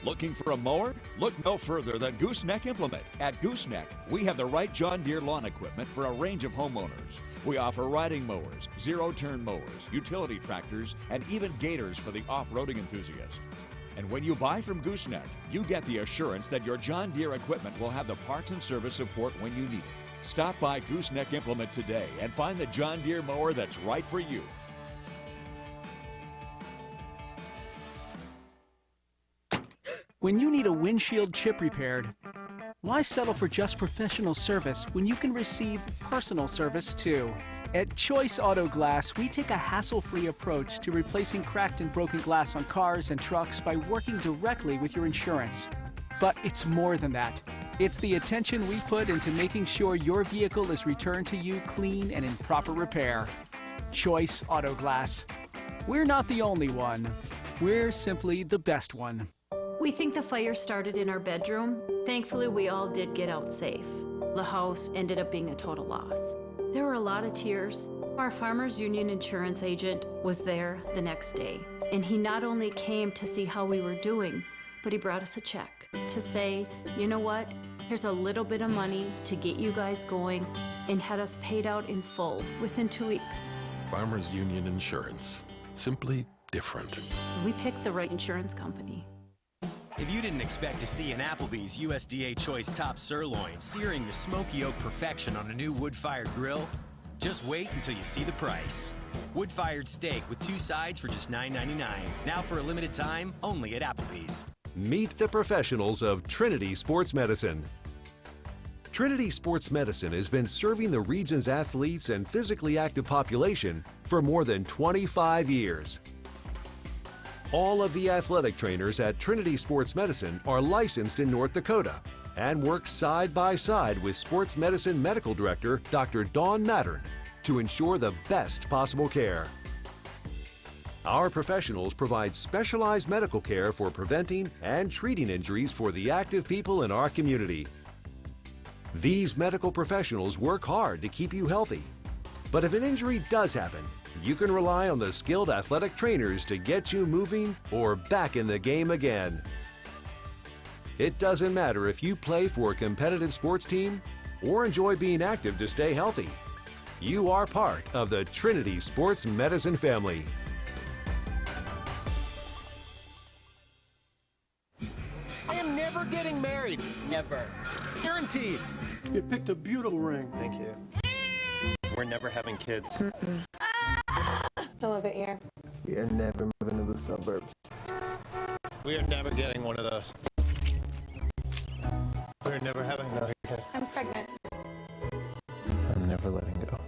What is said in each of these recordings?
Looking for a mower? Look no further than Gooseneck Implement. At Gooseneck, we have the right John Deere lawn equipment for a range of homeowners. We offer riding mowers, zero-turn mowers, utility tractors, and even gators for the off-roading enthusiast. And when you buy from Gooseneck, you get the assurance that your John Deere equipment will have the parts and service support when you need it. Stop by Gooseneck Implement today and find the John Deere mower that's right for you. When you need a windshield chip repaired, why settle for just professional service when you can receive personal service too? At Choice Auto Glass, we take a hassle-free approach to replacing cracked and broken glass on cars and trucks by working directly with your insurance. But it's more than that. It's the attention we put into making sure your vehicle is returned to you clean and in proper repair. Choice Auto Glass. We're not the only one. We're simply the best one. We think the fire started in our bedroom. Thankfully, we all did get out safe. The house ended up being a total loss. There were a lot of tears. Our Farmers Union insurance agent was there the next day, and he not only came to see how we were doing, but he brought us a check to say, you know what, here's a little bit of money to get you guys going, and had us paid out in full within 2 weeks. Farmers Union Insurance. Simply different. We picked the right insurance company. If you didn't expect to see an Applebee's USDA Choice Top Sirloin searing to smoky oak perfection on a new wood-fired grill, just wait until you see the price. Wood-fired steak with 2 sides for just $9.99. Now for a limited time, only at Applebee's. Meet the professionals of Trinity Sports Medicine. Trinity Sports Medicine has been serving the region's athletes and physically active population for more than 25 years. All of the athletic trainers at Trinity Sports Medicine are licensed in North Dakota and work side by side with Sports Medicine Medical Director Dr. Dawn Mattern to ensure the best possible care. Our professionals provide specialized medical care for preventing and treating injuries for the active people in our community. These medical professionals work hard to keep you healthy. But if an injury does happen, you can rely on the skilled athletic trainers to get you moving or back in the game again. It doesn't matter if you play for a competitive sports team or enjoy being active to stay healthy. You are part of the Trinity Sports Medicine family. I am never getting married. Never. Guaranteed. You picked a beautiful ring. Thank you. We're never having kids. I love it here. We are never moving to the suburbs. We are never getting one of those. We're never having another kid. I'm pregnant. I'm never letting go.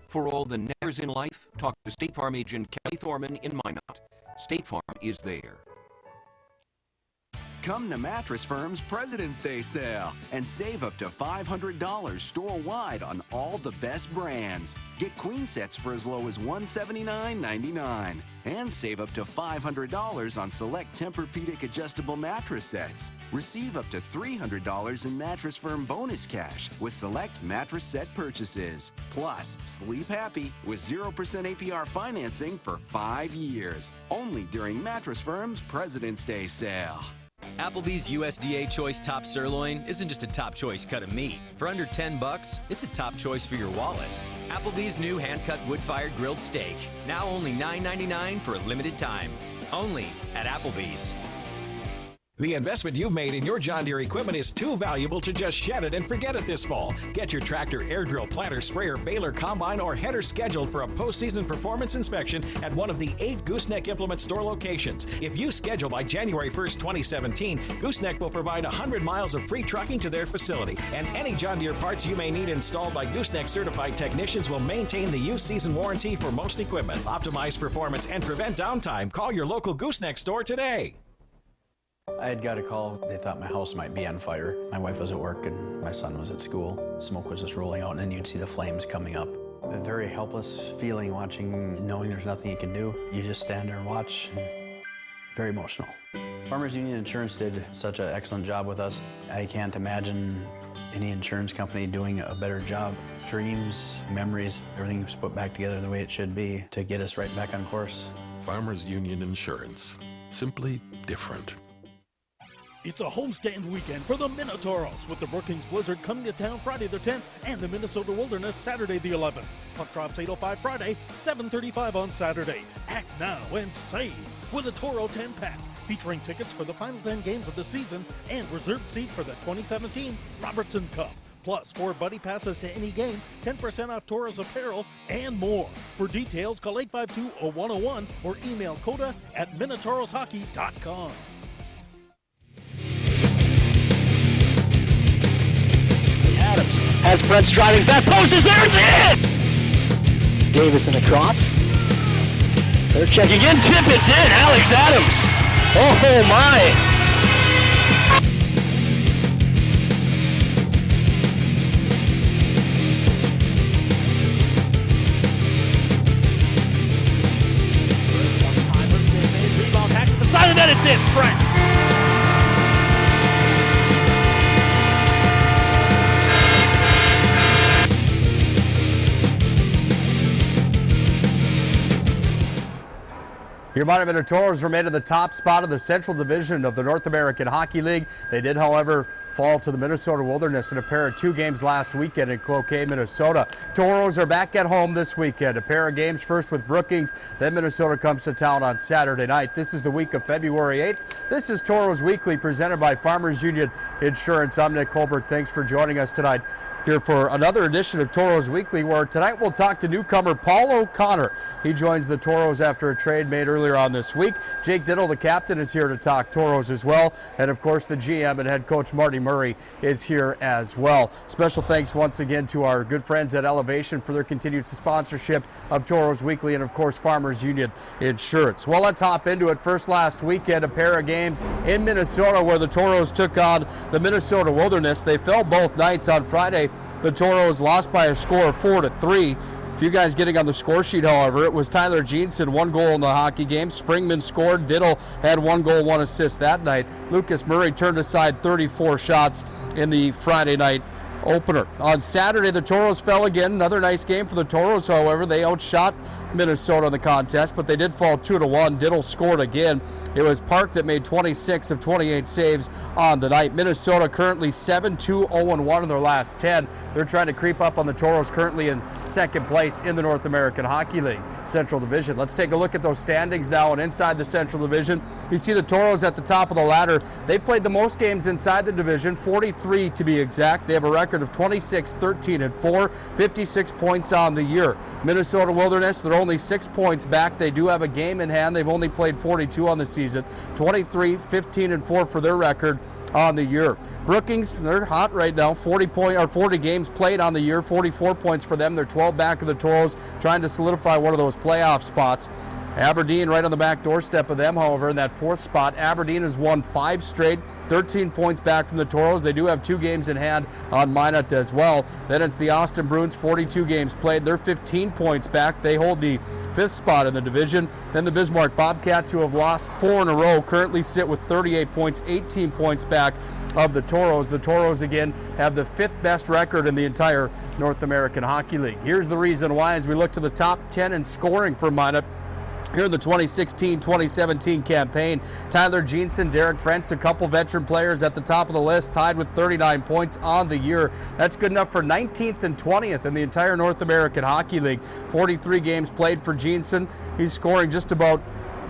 For all the nevers in life, talk to State Farm agent Kelly Thorman in Minot. State Farm is there. Come to Mattress Firm's President's Day sale and save up to $500 store-wide on all the best brands. Get queen sets for as low as $179.99 and save up to $500 on select Tempur-Pedic adjustable mattress sets. Receive up to $300 in Mattress Firm bonus cash with select mattress set purchases. Plus, sleep happy with 0% APR financing for 5 years. Only during Mattress Firm's President's Day sale. Applebee's USDA Choice Top Sirloin isn't just a top choice cut of meat. For under $10, it's a top choice for your wallet. Applebee's new hand-cut wood-fired grilled steak. Now only $9.99 for a limited time. Only at Applebee's. The investment you've made in your John Deere equipment is too valuable to just shed it and forget it this fall. Get your tractor, air drill, planter, sprayer, baler, combine, or header scheduled for a postseason performance inspection at one of the 8 Gooseneck Implement store locations. If you schedule by January 1st, 2017, Gooseneck will provide 100 miles of free trucking to their facility. And any John Deere parts you may need installed by Gooseneck certified technicians will maintain the used season warranty for most equipment. Optimize performance and prevent downtime. Call your local Gooseneck store today. I had got a call. They thought my house might be on fire. My wife was at work and my son was at school. Smoke was just rolling out and then you'd see the flames coming up. A very helpless feeling watching, knowing there's nothing you can do. You just stand there and watch. Very emotional. Farmers Union Insurance did such an excellent job with us. I can't imagine any insurance company doing a better job. Dreams, memories, everything was put back together the way it should be to get us right back on course. Farmers Union Insurance. Simply different. It's a homestand weekend for the Minotauros, with the Brookings Blizzard coming to town Friday the 10th and the Minnesota Wilderness Saturday the 11th. Puck drops 8:05 Friday, 7:35 on Saturday. Act now and save with a Toro 10-pack, featuring tickets for the final 10 games of the season and reserved seat for the 2017 Robertson Cup. Plus 4 buddy passes to any game, 10% off Tauros apparel, and more. For details, call 852-0101 or email coda@minotauroshockey.com. Adams has French driving back, post is there, it's in! Davison across. They're checking in, tip, it's in, Alex Adams. Oh my! Rebound hack to the side, and then it's in, French. Your Marty Murray remain in the top spot of the Central Division of the North American Hockey League. They did, however, fall to the Minnesota Wilderness in a pair of 2 games last weekend in Cloquet, Minnesota. Tauros are back at home this weekend. A pair of games, first with Brookings, then Minnesota comes to town on Saturday night. This is the week of February 8th. This is Tauros Weekly, presented by Farmers Union Insurance. I'm Nick Hulberg. Thanks for joining us tonight here for another edition of Tauros Weekly, where tonight we'll talk to newcomer Paul O'Conner. He joins the Tauros after a trade made earlier on this week. Jake Dittel, the captain, is here to talk Tauros as well. And of course, the GM and head coach Marty Murray is here as well. Special thanks once again to our good friends at Elevation for their continued sponsorship of Tauros Weekly, and of course Farmers Union Insurance. Well, let's hop into it. First, last weekend, a pair of games in Minnesota where the Tauros took on the Minnesota Wilderness. They fell both nights. On Friday, the Tauros lost by a score of 4-3. A few guys getting on the score sheet, however. It was Tyler Jeanson, 1 goal in the hockey game. Springman scored. Dittel had 1 goal, 1 assist that night. Lucas Murray turned aside 34 shots in the Friday night opener. On Saturday, the Tauros fell again. Another nice game for the Tauros, however. They outshot Minnesota in the contest, but they did fall 2-1. Dittel scored again. It was Park that made 26 of 28 saves on the night. Minnesota currently 7-2-0-1 in their last 10. They're trying to creep up on the Tauros, currently in second place in the North American Hockey League Central Division. Let's take a look at those standings now, and inside the Central Division, you see the Tauros at the top of the ladder. They've played the most games inside the division, 43 to be exact. They have a record of 26-13-4, 56 points on the year. Minnesota Wilderness, they're only 6 points back. They do have a game in hand. They've only played 42 on the season. 23-15-4 for their record on the year. Brookings, they're hot right now. 40 games played on the year, 44 points for them. They're 12 back of the Tauros, trying to solidify one of those playoff spots. Aberdeen right on the back doorstep of them, however, in that 4th spot. Aberdeen has won 5 straight, 13 points back from the Tauros. They do have 2 games in hand on Minot as well. Then it's the Austin Bruins, 42 games played. They're 15 points back. They hold the 5th spot in the division. Then the Bismarck Bobcats, who have lost 4 in a row, currently sit with 38 points, 18 points back of the Tauros. The Tauros, again, have the 5th best record in the entire North American Hockey League. Here's the reason why as we look to the top 10 in scoring for Minot here in the 2016-2017 campaign. Tyler Jeanson, Derek Frentz, a couple veteran players at the top of the list, tied with 39 points on the year. That's good enough for 19th and 20th in the entire North American Hockey League. 43 games played for Jeanson. He's scoring just about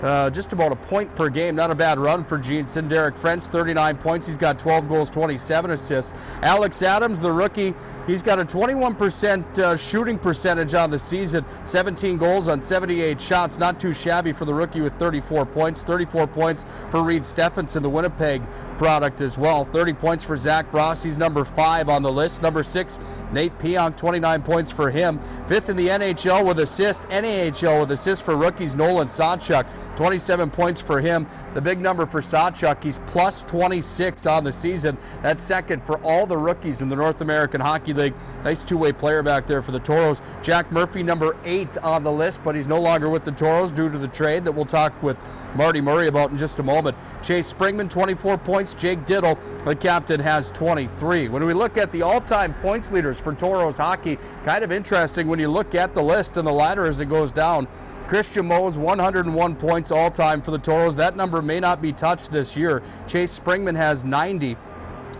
a point per game. Not a bad run for Jeanson. Derek Frentz, 39 points. He's got 12 goals, 27 assists. Alex Adams, the rookie, he's got a 21% shooting percentage on the season. 17 goals on 78 shots. Not too shabby for the rookie with 34 points. 34 points for Reed Stephenson, the Winnipeg product as well. 30 points for Zach Bross. He's number 5 on the list. Number 6, Nate Pionk, 29 points for him. 5th in the NHL with assists. NAHL with assists for rookies, Nolan Sawchuk. 27 points for him. The big number for Sawchuk, he's plus 26 on the season. That's second for all the rookies in the North American Hockey League. Nice two-way player back there for the Tauros. Jack Murphy, number 8 on the list, but he's no longer with the Tauros due to the trade that we'll talk with Marty Murray about in just a moment. Chase Springman, 24 points. Jake Dittel, the captain, has 23. When we look at the all-time points leaders for Tauros hockey, kind of interesting when you look at the list and the ladder as it goes down. Christian Mose, 101 points all-time for the Tauros. That number may not be touched this year. Chase Springman has 90.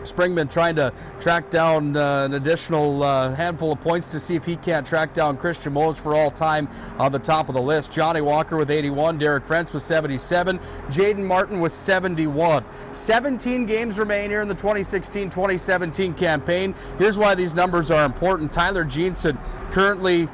Springman trying to track down an additional handful of points to see if he can't track down Christian Mose for all time on the top of the list. Johnny Walker with 81, Derek Frentz with 77, Jaden Martin with 71. 17 games remain here in the 2016-2017 campaign. Here's why these numbers are important. Tyler Jeanson currently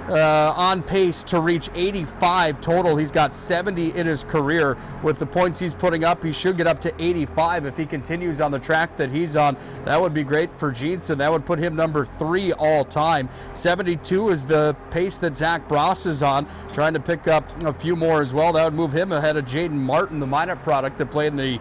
on pace to reach 85 total. He's got 70 in his career. With the points he's putting up, he should get up to 85 if he continues on the track that he's on. That would be great for Jeanson. That would put him number 3 all time. 72 is the pace that Zach Bross is on, trying to pick up a few more as well. That would move him ahead of Jaden Martin, the minor product that played in the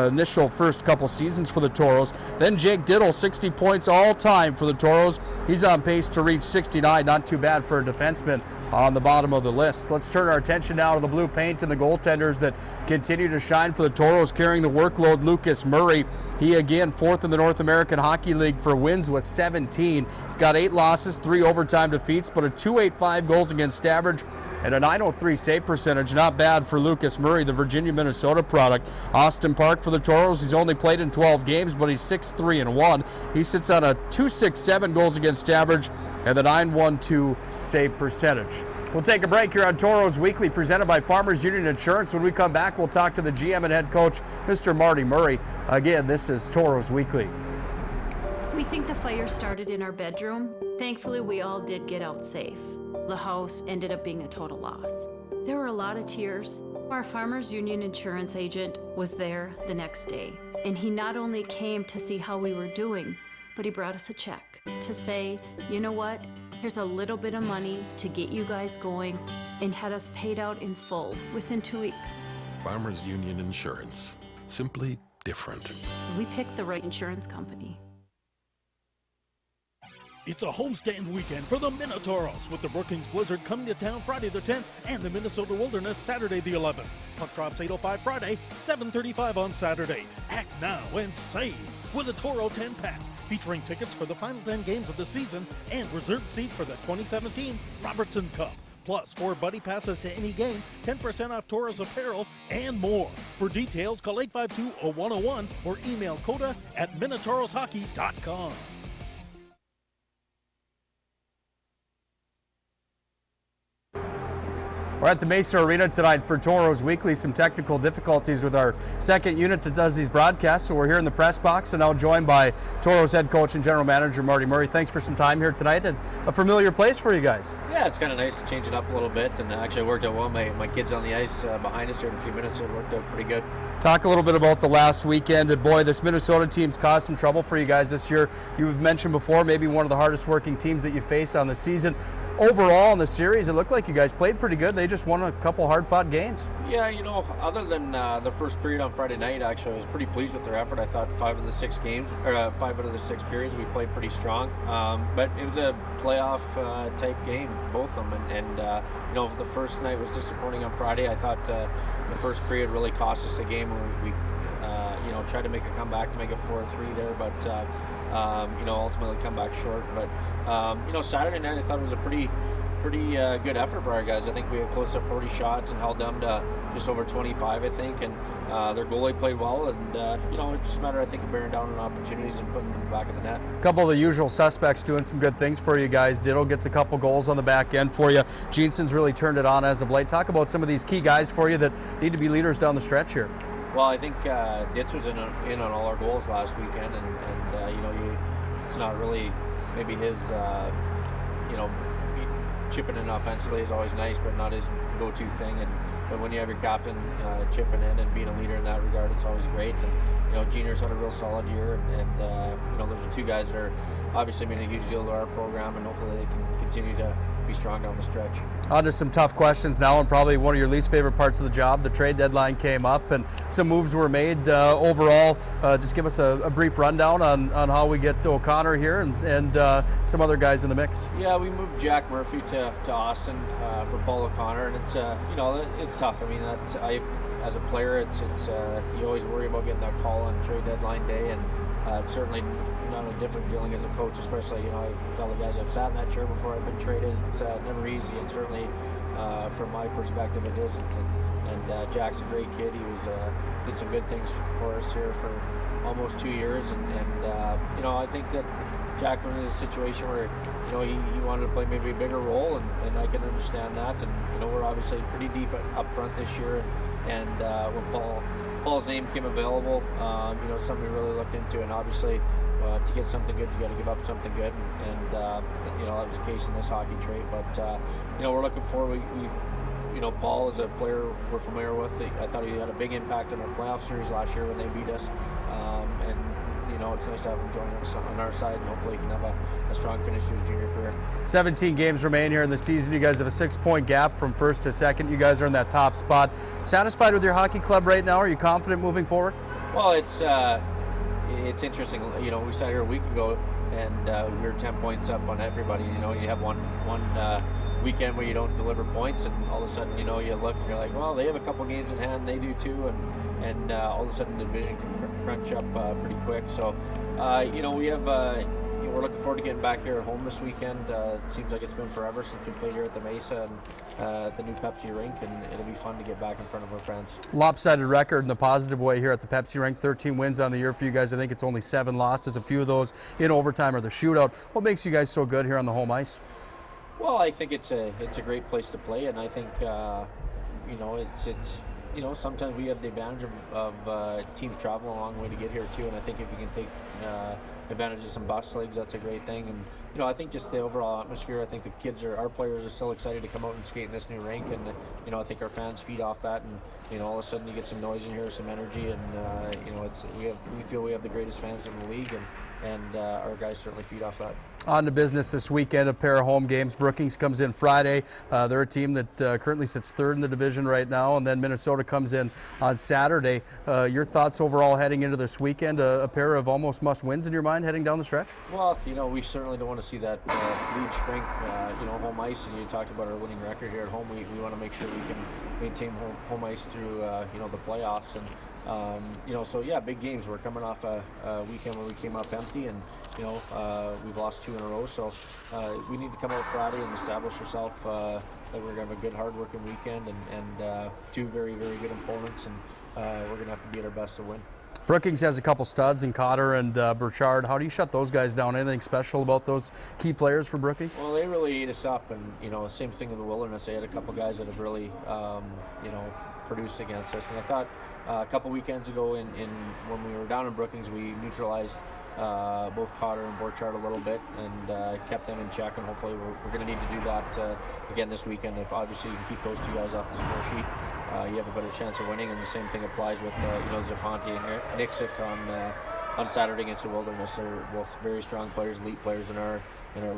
initial first couple seasons for the Tauros. Then Jake Dittel, 60 points all time for the Tauros. He's on pace to reach 69. Not too bad for a defenseman on the bottom of the list. Let's turn our attention now to the blue paint and the goaltenders that continue to shine for the Tauros. Carrying the workload, Lucas Murray. He again 4th in the North American Hockey League for wins with 17. He's got 8 losses, 3 overtime defeats, but a .285 goals against average and a .903 save percentage. Not bad for Lucas Murray, the Virginia-Minnesota product. Austin Park for the Tauros. He's only played in 12 games, but he's 6-3-1. He sits on a .267 goals against average and the .912 save percentage. We'll take a break here on Tauros Weekly, presented by Farmers Union Insurance. When we come back, we'll talk to the GM and head coach, Mr. Marty Murray. Again, this is Tauros Weekly. We think the fire started in our bedroom. Thankfully, we all did get out safe. The house ended up being a total loss. There were a lot of tears. Our Farmers Union Insurance agent was there the next day, and he not only came to see how we were doing, but he brought us a check to say, you know what, here's a little bit of money to get you guys going, and had us paid out in full within 2 weeks. Farmers Union Insurance. Simply different. We picked the right insurance company. It's a homestand weekend for the Minotauros, with the Brookings Blizzard coming to town Friday the 10th and the Minnesota Wilderness Saturday the 11th. Puck drops 8:05 Friday, 7:35 on Saturday. Act now and save with a Toro 10-pack, featuring tickets for the final 10 games of the season and reserved seat for the 2017 Robertson Cup. Plus 4 buddy passes to any game, 10% off Tauros apparel, and more. For details, call 852-0101 or email coda@minotauroshockey.com. We're at the Mesa Arena tonight for Tauros Weekly. Some technical difficulties with our second unit that does these broadcasts, so we're here in the press box and now joined by Tauros head coach and general manager Marty Murray. Thanks for some time here tonight at a familiar place for you guys. Yeah, it's kind of nice to change it up a little bit, and actually it worked out well. My kids on the ice behind us here in a few minutes, so it worked out pretty good. Talk a little bit about the last weekend. And boy, this Minnesota team's caused some trouble for you guys this year. You've mentioned before, maybe one of the hardest working teams that you face on the season. Overall in the series, it looked like you guys played pretty good. They just won a couple hard-fought games. Yeah, you know, other than the first period on Friday night, actually, I was pretty pleased with their effort. I thought 5 out of the 6 periods, we played pretty strong. But it was a playoff type game for both of them. And you know, the first night was disappointing on Friday. I thought the first period really cost us the game when we you know, tried to make a comeback to make it 4-3 there, but you know, ultimately come back short. But you know, Saturday night I thought it was a pretty good effort by our guys. I think we had close to 40 shots and held them to just over 25, I think, and their goalie played well, and you know, it's just a matter, I think, of bearing down on opportunities and putting them in the back of the net. A couple of the usual suspects doing some good things for you guys. Dittel gets a couple goals on the back end for you. Jeanson's really turned it on as of late. Talk about some of these key guys for you that need to be leaders down the stretch here. Well, I think Ditz was in on all our goals last weekend, and you know, it's not really maybe his, you know, chipping in offensively is always nice, but not his go-to thing. But when you have your captain chipping in and being a leader in that regard, it's always great. And you know, Junior's had a real solid year, and you know, those are 2 guys that are obviously mean a huge deal to our program, and hopefully they can continue to be strong down the stretch. On to some tough questions now, and probably one of your least favorite parts of the job. The trade deadline came up and some moves were made. Overall, just give us a brief rundown on how we get O'Conner here and some other guys in the mix. Yeah, we moved Jack Murphy to Austin for Paul O'Conner, and it's you know, it's tough. I mean, as a player, it's you always worry about getting that call on trade deadline day, and it's certainly not a different feeling as a coach, especially, you know, I tell the guys I've sat in that chair before I've been traded. It's never easy, and certainly from my perspective, it isn't. And Jack's a great kid. He was did some good things for us here for almost 2 years, and you know, I think that Jack was in a situation where, you know, he wanted to play maybe a bigger role, and I can understand that. And you know, we're obviously pretty deep up front this year, and when Paul's name came available, you know, something we really looked into, and obviously to get something good, you got to give up something good, and you know, that was the case in this hockey trade. But you know, we're looking forward. We've you know, Paul is a player we're familiar with. I thought he had a big impact in our playoff series last year when they beat us, and you know, it's nice to have him join us on our side, and hopefully he can have a strong finish to his junior career. 17 games remain here in the season. You guys have a 6-point gap from first to second. You guys are in that top spot. Satisfied with your hockey club right now? Are you confident moving forward? Well, it's interesting. You know, we sat here a week ago, and we were 10 points up on everybody. You know, you have one weekend where you don't deliver points, and all of a sudden, you know, you look and you're like, well, they have a couple games in hand, they do too, and all of a sudden the division can crunch up pretty quick. So, you know, we have, you know, we're looking forward to getting back here at home this weekend. It seems like it's been forever since we played here at the Mesa and at the new Pepsi rink, and it'll be fun to get back in front of our friends. Lopsided record in the positive way here at the Pepsi rink. 13 wins on the year for you guys. I think it's only 7 losses, a few of those in overtime or the shootout. What makes you guys so good here on the home ice? Well, I think it's a great place to play, and I think you know, it's you know, sometimes we have the advantage of teams traveling a long way to get here too, and I think if you can take advantage of some bus leagues, that's a great thing. And you know, I think just the overall atmosphere, I think our players are still excited to come out and skate in this new rink, and you know, I think our fans feed off that, and you know, all of a sudden you get some noise in here, some energy, and you know, we feel we have the greatest fans in the league, and our guys certainly feed off that. On to business this weekend, a pair of home games. Brookings comes in Friday. They're a team that currently sits 3rd in the division right now, and then Minnesota comes in on Saturday. Your thoughts overall heading into this weekend, a pair of almost must-wins in your mind heading down the stretch? Well, you know, we certainly don't want to see that lead shrink, you know, home ice, and you talked about our winning record here at home. We want to make sure we can maintain home ice through, you know, the playoffs, and you know, so yeah, big games. We're coming off a weekend where we came up empty, and you know, we've lost 2 in a row, so we need to come out Friday and establish ourselves that we're going to have a good, hard-working weekend, and 2 very, very good opponents, and we're going to have to be at our best to win. Brookings has a couple studs in Cotter and Burchard. How do you shut those guys down? Anything special about those key players for Brookings? Well, they really ate us up, and you know, same thing in the Wilderness. They had a couple guys that have really, you know, produced against us, and I thought a couple weekends ago when we were down in Brookings, we neutralized both Cotter and Burchard a little bit, and kept them in check, and hopefully we're going to need to do that again this weekend. If obviously you can keep those 2 guys off the score sheet, you have a better chance of winning, and the same thing applies with you know, Zafanti and Nixick on Saturday against the Wilderness. They're both very strong players, elite players in our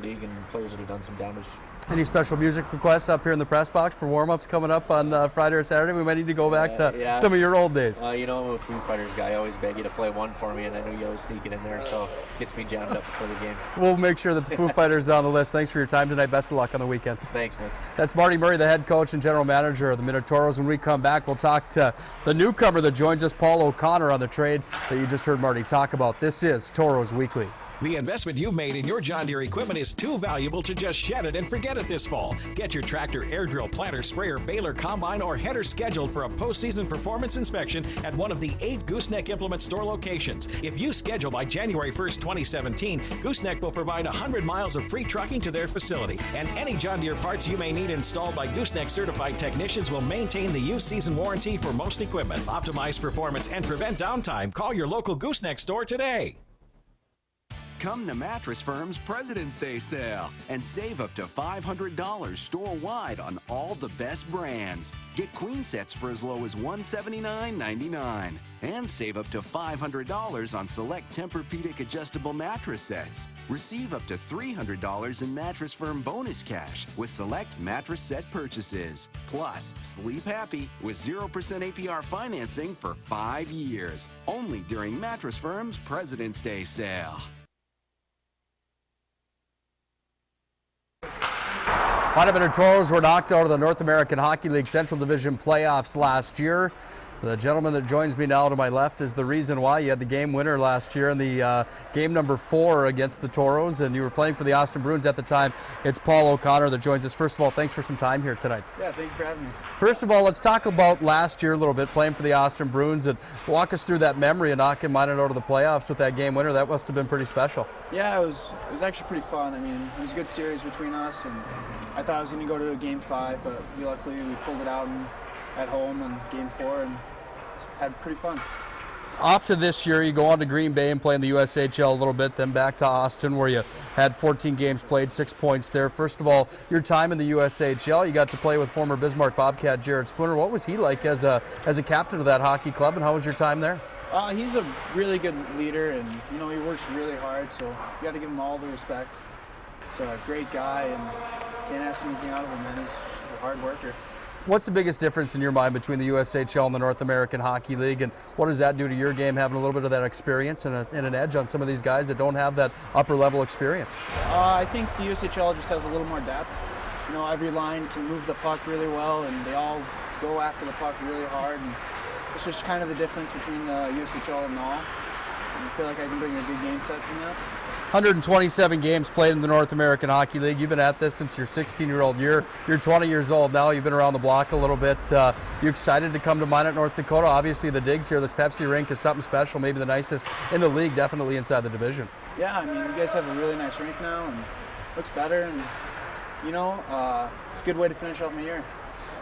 league, and players that have done some damage. Any special music requests up here in the press box for warm-ups coming up on Friday or Saturday? We might need to go back to some of your old days. You know, I'm a Foo Fighters guy. I always beg you to play one for me, and I know you always sneak it in there, so it gets me jammed up before the game. We'll make sure that the Foo Fighters is on the list. Thanks for your time tonight. Best of luck on the weekend. Thanks, Nick. That's Marty Murray, the head coach and general manager of the Minotauros. When we come back, we'll talk to the newcomer that joins us, Paul O'Conner, on the trade that you just heard Marty talk about. This is Tauros Weekly. The investment you've made in your John Deere equipment is too valuable to just shed it and forget it this fall. Get your tractor, air drill, planter, sprayer, baler, combine, or header scheduled for a postseason performance inspection at one of the 8 Gooseneck Implement Store locations. If you schedule by January 1st, 2017, Gooseneck will provide 100 miles of free trucking to their facility. And any John Deere parts you may need installed by Gooseneck certified technicians will maintain the used season warranty for most equipment. Optimize performance and prevent downtime. Call your local Gooseneck store today. Come to Mattress Firm's President's Day sale and save up to $500 store-wide on all the best brands. Get queen sets for as low as $179.99 and save up to $500 on select Tempur-Pedic adjustable mattress sets. Receive up to $300 in Mattress Firm bonus cash with select mattress set purchases. Plus, sleep happy with 0% APR financing for 5 years. Only during Mattress Firm's President's Day sale. Minotauros were knocked out of the North American Hockey League Central Division playoffs last year. The gentleman that joins me now to my left is the reason why you had the game winner last year in the game number 4 against the Tauros, and you were playing for the Austin Bruins at the time. It's Paul O'Conner that joins us. First of all, thanks for some time here tonight. Yeah, thank you for having me. First of all, let's talk about last year a little bit, playing for the Austin Bruins, and walk us through that memory of knocking Minot out of the playoffs with that game winner. That must have been pretty special. Yeah, it was actually pretty fun. I mean, it was a good series between us, and I thought I was going to go to a game 5, but luckily we pulled it out at home in game 4 and had pretty fun. Off to this year, you go on to Green Bay and play in the USHL a little bit, then back to Austin where you had 14 games played, 6 points there. First of all, your time in the USHL, you got to play with former Bismarck Bobcat Jared Spooner. What was he like as a captain of that hockey club, and how was your time there? He's a really good leader, and he works really hard, so you got to give him all the respect. He's a great guy, and can't ask anything out of him, man. He's a hard worker. What's the biggest difference in your mind between the USHL and the North American Hockey League, and what does that do to your game, having a little bit of that experience and an edge on some of these guys that don't have that upper level experience? I think the USHL just has a little more depth. Every line can move the puck really well, and they all go after the puck really hard. And it's just kind of the difference between the USHL and all. And I feel like I can bring a good game set from that. 127 games played in the North American Hockey League. You've been at this since your 16-year-old year. You're 20 years old now. You've been around the block a little bit. You excited to come to Minot, North Dakota? Obviously, the digs here, this Pepsi rink is something special, maybe the nicest in the league, definitely inside the division. Yeah, I mean, you guys have a really nice rink now, and looks better, and, it's a good way to finish off my year.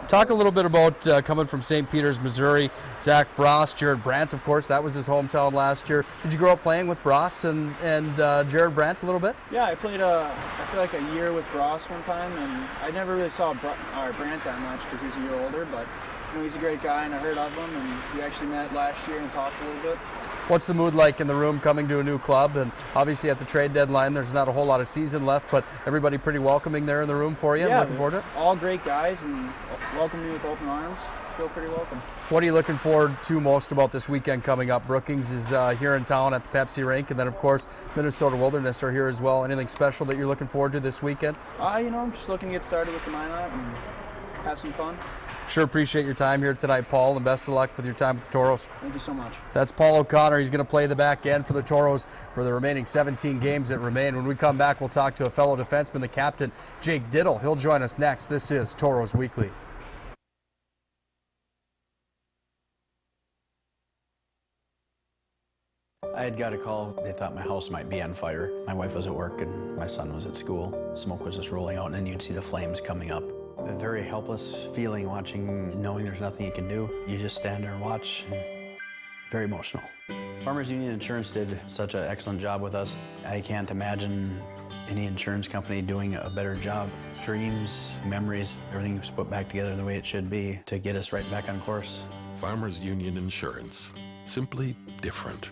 Talk a little bit about coming from St. Peters, Missouri. Zach Bross, Jared Brandt, of course, that was his hometown last year. Did you grow up playing with Bross and Jared Brandt a little bit? Yeah, I played, I feel like a year with Bross one time, and I never really saw Brandt that much because he's a year older, but he's a great guy, and I heard of him, and we actually met last year and talked a little bit. What's the mood like in the room coming to a new club? And obviously at the trade deadline, there's not a whole lot of season left, but everybody pretty welcoming there in the room for you. Yeah, I'm looking forward to it. All great guys and welcome me with open arms. Feel pretty welcome. What are you looking forward to most about this weekend coming up? Brookings is here in town at the Pepsi rink, and then of course Minnesota Wilderness are here as well. Anything special that you're looking forward to this weekend? I'm just looking to get started with the Minot and have some fun. Sure appreciate your time here tonight, Paul, and best of luck with your time with the Tauros. Thank you so much. That's Paul O'Conner. He's going to play the back end for the Tauros for the remaining 17 games that remain. When we come back, we'll talk to a fellow defenseman, the captain, Jake Dittel. He'll join us next. This is Tauros Weekly. I had got a call. They thought my house might be on fire. My wife was at work and my son was at school. Smoke was just rolling out, and then you'd see the flames coming up. A very helpless feeling watching, knowing there's nothing you can do. You just stand there and watch. Very emotional. Farmers Union Insurance did such an excellent job with us. I can't imagine any insurance company doing a better job. Dreams, memories, everything was put back together the way it should be to get us right back on course. Farmers Union Insurance. Simply different.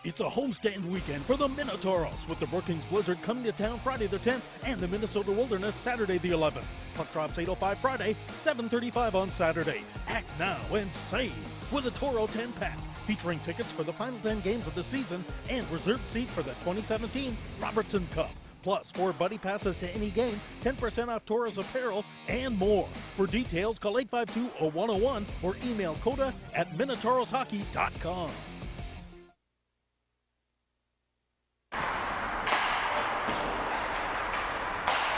It's a homestand weekend for the Minotauros, with the Brookings Blizzard coming to town Friday the 10th and the Minnesota Wilderness Saturday the 11th. Puck drops 8:05 Friday, 7:35 on Saturday. Act now and save with a Toro 10-pack, featuring tickets for the final 10 games of the season and reserved seat for the 2017 Robertson Cup. Plus 4 buddy passes to any game, 10% off Tauros apparel, and more. For details, call 852-0101 or email coda@minotauroshockey.com.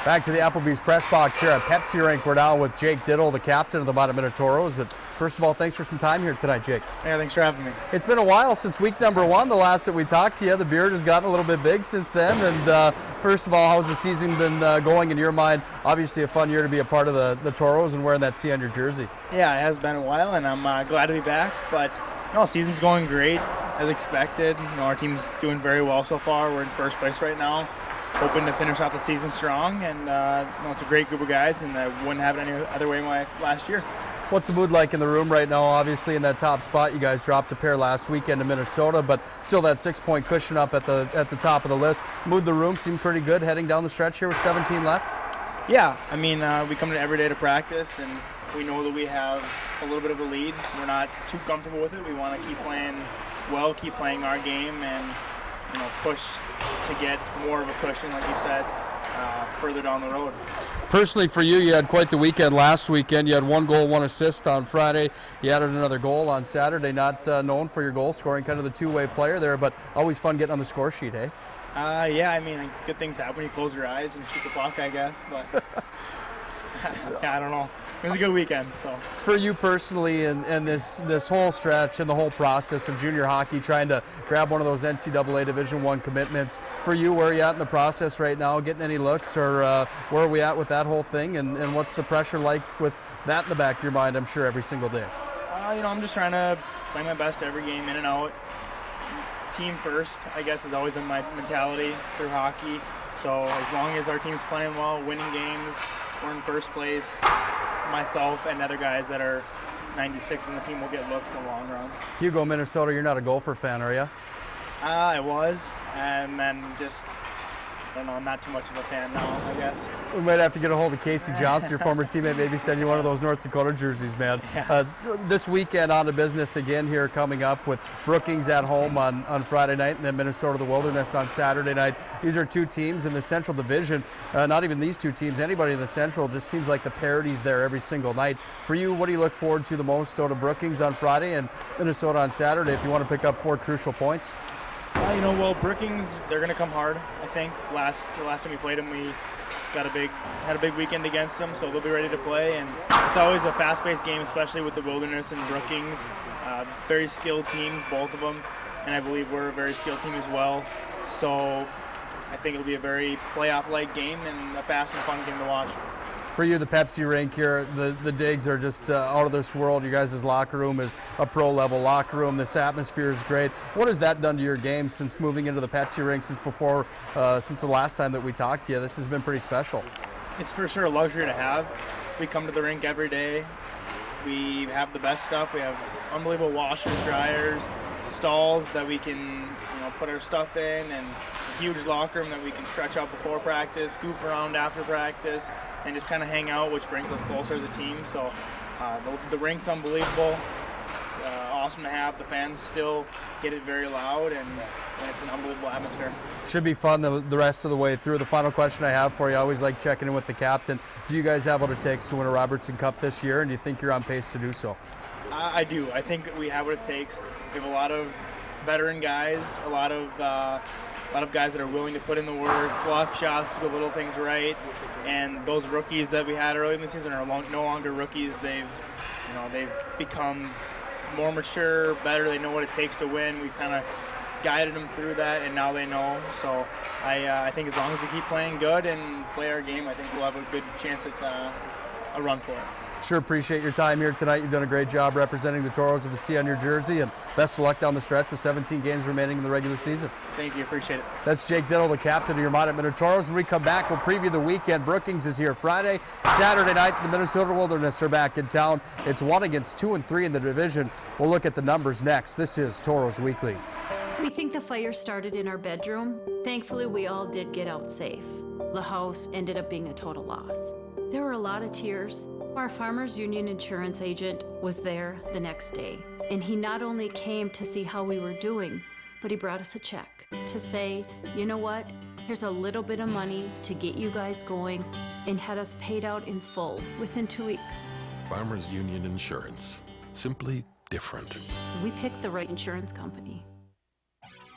Back to the Applebee's press box here at Pepsi Rink. We're now with Jake Dittel, the captain of the Minot Minotauros. And first of all, thanks for some time here tonight, Jake. Yeah, thanks for having me. It's been a while since week number 1, the last that we talked to you. The beard has gotten a little bit big since then. And first of all, how's the season been going in your mind? Obviously a fun year to be a part of the Tauros and wearing that C on your jersey. Yeah, it has been a while, and I'm glad to be back. But season's going great as expected. Our team's doing very well so far. We're in first place right now. Hoping to finish off the season strong, and it's a great group of guys, and I wouldn't have it any other way last year. What's the mood like in the room right now? Obviously in that top spot, you guys dropped a pair last weekend to Minnesota, but still that 6-point cushion up at the top of the list. Mood the room seemed pretty good heading down the stretch here with 17 left. Yeah, I mean, we come in every day to practice, and we know that we have a little bit of a lead. We're not too comfortable with it. We want to keep playing well, keep playing our game, and push to get more of a cushion, like you said. further down the road. Personally for you, you had quite the weekend last weekend. You had 1 goal, 1 assist on Friday. You added another goal on Saturday. Not known for your goal scoring, kind of the two-way player there, but always fun getting on the score sheet, eh? Yeah, I mean, good things happen when you close your eyes and shoot the puck, I guess, but yeah, I don't know. It was a good weekend. So for you personally, and this whole stretch and the whole process of junior hockey, trying to grab one of those NCAA Division I commitments, for you, where are you at in the process right now? Getting any looks, or where are we at with that whole thing? And what's the pressure like with that in the back of your mind? I'm sure every single day. I'm just trying to play my best every game, in and out. Team first, I guess, has always been my mentality through hockey. So as long as our team's playing well, winning games, we're in first place, myself and other guys that are 96 on the team will get looks in the long run. Hugo, Minnesota, you're not a Gopher fan, are you? I was, and then just, I don't know, I'm not too much of a fan now, I guess. We might have to get a hold of Casey Johnson, your former teammate, maybe send you one of those North Dakota jerseys, man. Yeah. This weekend on to business again here coming up with Brookings at home on Friday night, and then Minnesota the Wilderness on Saturday night. These are two teams in the Central Division. Not even these two teams, anybody in the Central, just seems like the parity's there every single night. For you, what do you look forward to the most out of Brookings on Friday and Minnesota on Saturday if you want to pick up 4 crucial points? Well, Brookings, they're going to come hard, I think. The last time we played them, we had a big weekend against them, so they'll be ready to play. And it's always a fast-paced game, especially with the Wilderness and Brookings. Very skilled teams, both of them, and I believe we're a very skilled team as well. So I think it'll be a very playoff-like game and a fast and fun game to watch. For you, the Pepsi rink here, the digs are just out of this world. You guys' locker room is a pro-level locker room. This atmosphere is great. What has that done to your game since moving into the Pepsi rink, since the last time that we talked to you? This has been pretty special. It's for sure a luxury to have. We come to the rink every day. We have the best stuff. We have unbelievable washers, dryers, stalls that we can put our stuff in, and a huge locker room that we can stretch out before practice, goof around after practice, and just kind of hang out, which brings us closer as a team. So the rink's unbelievable. It's awesome to have. The fans still get it very loud, and it's an unbelievable atmosphere. Should be fun the rest of the way through. The final question I have for you, I always like checking in with the captain. Do you guys have what it takes to win a Robertson Cup this year, and do you think you're on pace to do so? I do. I think we have what it takes. We have a lot of veteran guys, a lot of guys that are willing to put in the work, block shots, do the little things right, and those rookies that we had early in the season are no longer rookies. They've become more mature, better. They know what it takes to win. We've kind of guided them through that, and now they know. So I think as long as we keep playing good and play our game, I think we'll have a good chance at a run for it. Sure appreciate your time here tonight. You've done a great job representing the Toros with the C on your jersey, and best of luck down the stretch with 17 games remaining in the regular season. Thank you. Appreciate it. That's Jake Dittel, the captain of your Marty Murray Toros. When we come back, we'll preview the weekend. Brookings is here Friday. Saturday night, the Minnesota Wilderness are back in town. It's 1 against 2 and 3 in the division. We'll look at the numbers next. This is Tauros Weekly. We think the fire started in our bedroom. Thankfully, we all did get out safe. The house ended up being a total loss. There were a lot of tears. Our Farmers Union insurance agent was there the next day, and he not only came to see how we were doing, but he brought us a check to say, you know what, here's a little bit of money to get you guys going, and had us paid out in full within 2 weeks. Farmers Union Insurance. Simply different. We picked the right insurance company.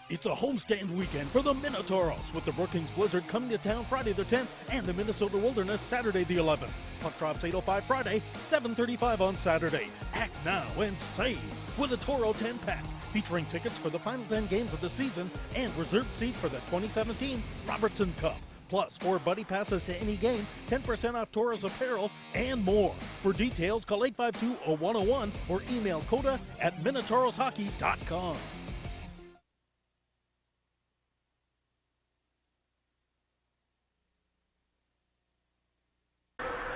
It's a homestand weekend for the Minotauros, with the Brookings Blizzard coming to town Friday the 10th and the Minnesota Wilderness Saturday the 11th. Puck drops 8:05 Friday, 7:35 on Saturday. Act now and save with a Toro 10-pack, featuring tickets for the final 10 games of the season and reserved seat for the 2017 Robertson Cup. Plus 4 buddy passes to any game, 10% off Toros apparel, and more. For details, call 852-0101 or email coda@minotauroshockey.com.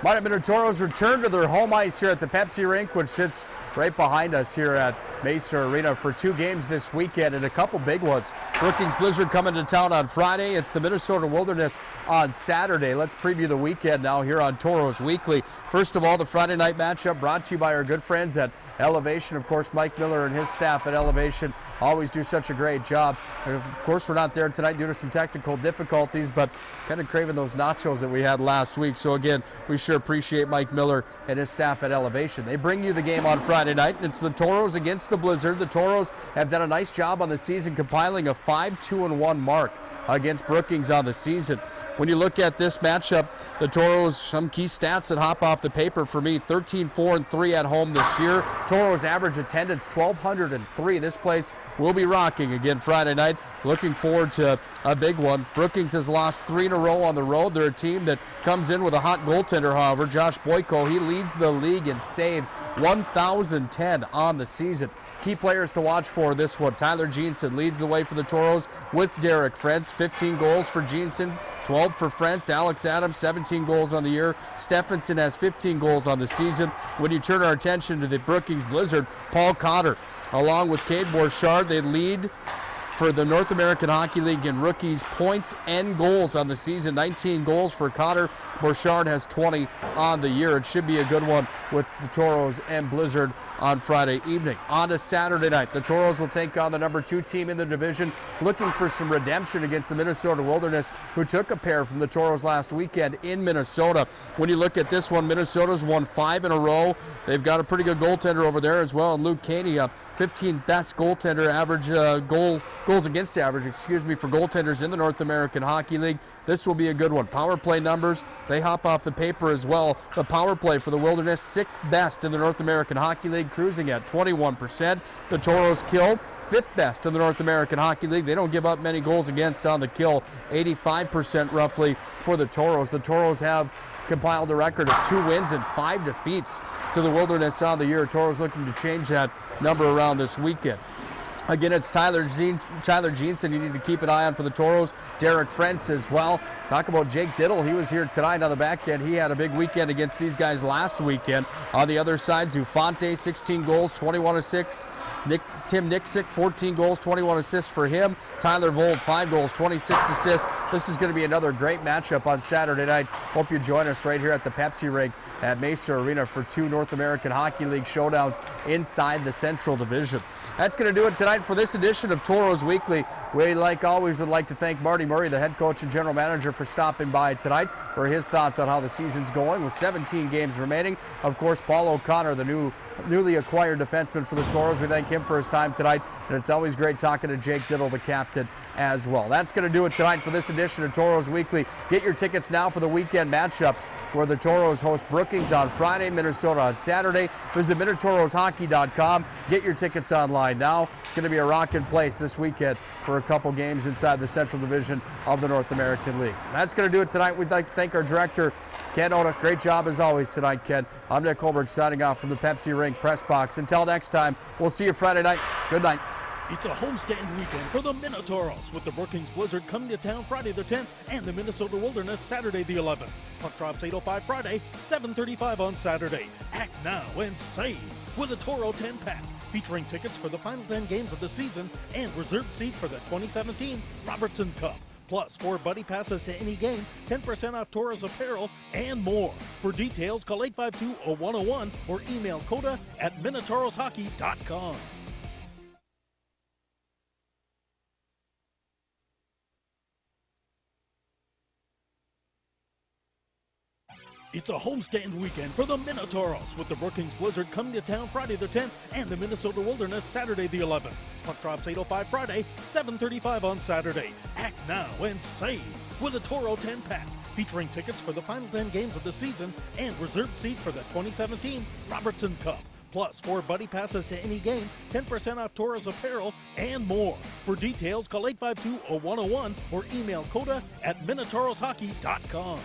Marty Murray return to their home ice here at the Pepsi Rink, which sits right behind us here at Mesa Arena for 2 games this weekend and a couple big ones. Brookings Blizzard coming to town on Friday. It's the Minnesota Wilderness on Saturday. Let's preview the weekend now here on Tauros Weekly. First of all, the Friday night matchup brought to you by our good friends at Elevation. Of course, Mike Miller and his staff at Elevation always do such a great job. Of course, we're not there tonight due to some technical difficulties, but kind of craving those nachos that we had last week. So again, we sure appreciate Mike Miller and his staff at Elevation. They bring you the game on Friday night. It's the Tauros against the Blizzard. The Tauros have done a nice job on the season, compiling a 5-2-1 mark against Brookings on the season. When you look at this matchup, the Tauros, some key stats that hop off the paper for me: 13-4-3 at home this year. Tauros average attendance 1,203. This place will be rocking again Friday night. Looking forward to a big one. Brookings has lost 3 in a row on the road. They're a team that comes in with a hot goaltender, however. Josh Boyko, he leads the league in saves, 1,010 on the season. Key players to watch for this one: Tyler Jeanson leads the way for the Tauros with Derek Frentz. 15 goals for Jeanson, 12 for Frentz. Alex Adams, 17 goals on the year. Stephenson has 15 goals on the season. When you turn our attention to the Brookings Blizzard, Paul Cotter, along with Cade Borchard, they lead for the North American Hockey League in rookies points and goals on the season. 19 goals for Cotter. Borchard has 20 on the year. It should be a good one with the Tauros and Blizzard on Friday evening. On to Saturday night, the Tauros will take on the number 2 team in the division, looking for some redemption against the Minnesota Wilderness, who took a pair from the Tauros last weekend in Minnesota. When you look at this one, Minnesota's won 5 in a row. They've got a pretty good goaltender over there as well, and Luke Caney, 15th best goaltender average, goals against average, for goaltenders in the North American Hockey League. This will be a good one. Power play numbers, they hop off the paper as well. The power play for the Wilderness, 6th best in the North American Hockey League, cruising at 21%. The Tauros kill, 5th best in the North American Hockey League. They don't give up many goals against on the kill, 85% roughly for the Tauros. The Tauros have compiled a record of 2 wins and 5 defeats to the Wilderness on the year. Tauros looking to change that number around this weekend. Again, it's Tyler Jeanson you need to keep an eye on for the Tauros. Derek Frentz as well. Talk about Jake Dittel. He was here tonight on the back end. He had a big weekend against these guys last weekend. On the other side, Zufante, 16 goals, 21 assists. Tim Nixick, 14 goals, 21 assists for him. Tyler Vold, 5 goals, 26 assists. This is going to be another great matchup on Saturday night. Hope you join us right here at the Pepsi Rink at Mesa Arena for 2 North American Hockey League showdowns inside the Central Division. That's going to do it tonight for this edition of Tauros Weekly. We, like always, would like to thank Marty Murray, the head coach and general manager, for stopping by tonight for his thoughts on how the season's going with 17 games remaining. Of course, Paul O'Conner, the newly acquired defenseman for the Tauros. We thank him for his time tonight, and it's always great talking to Jake Dittel, the captain, as well. That's going to do it tonight for this edition of Tauros Weekly. Get your tickets now for the weekend matchups, where the Tauros host Brookings on Friday, Minnesota on Saturday. Visit MinotaurosHockey.com. Get your tickets online now. It's going to be a rocking place this weekend for a couple games inside the Central Division of the North American League. That's going to do it tonight. We'd like to thank our director, Ken Oda. Great job as always tonight, Ken. I'm Nick Hulberg signing off from the Pepsi Rink press box. Until next time, we'll see you Friday night. Good night. It's a homestand weekend for the Minotauros, with the Brookings Blizzard coming to town Friday the 10th and the Minnesota Wilderness Saturday the 11th. Puck drops 8:05 Friday, 7:35 on Saturday. Act now and save with a Toro 10-pack, featuring tickets for the final 10 games of the season and reserved seat for the 2017 Robertson Cup. Plus 4 buddy passes to any game, 10% off Tauros apparel, and more. For details, call 852-0101 or email coda@minotauroshockey.com. It's a homestand weekend for the Minotauros, with the Brookings Blizzard coming to town Friday the 10th and the Minnesota Wilderness Saturday the 11th. Puck drops 8:05 Friday, 7:35 on Saturday. Act now and save with a Toro 10-pack, featuring tickets for the final 10 games of the season and reserved seat for the 2017 Robertson Cup. Plus 4 buddy passes to any game, 10% off Tauros apparel, and more. For details, call 852-0101 or email coda@minotauroshockey.com.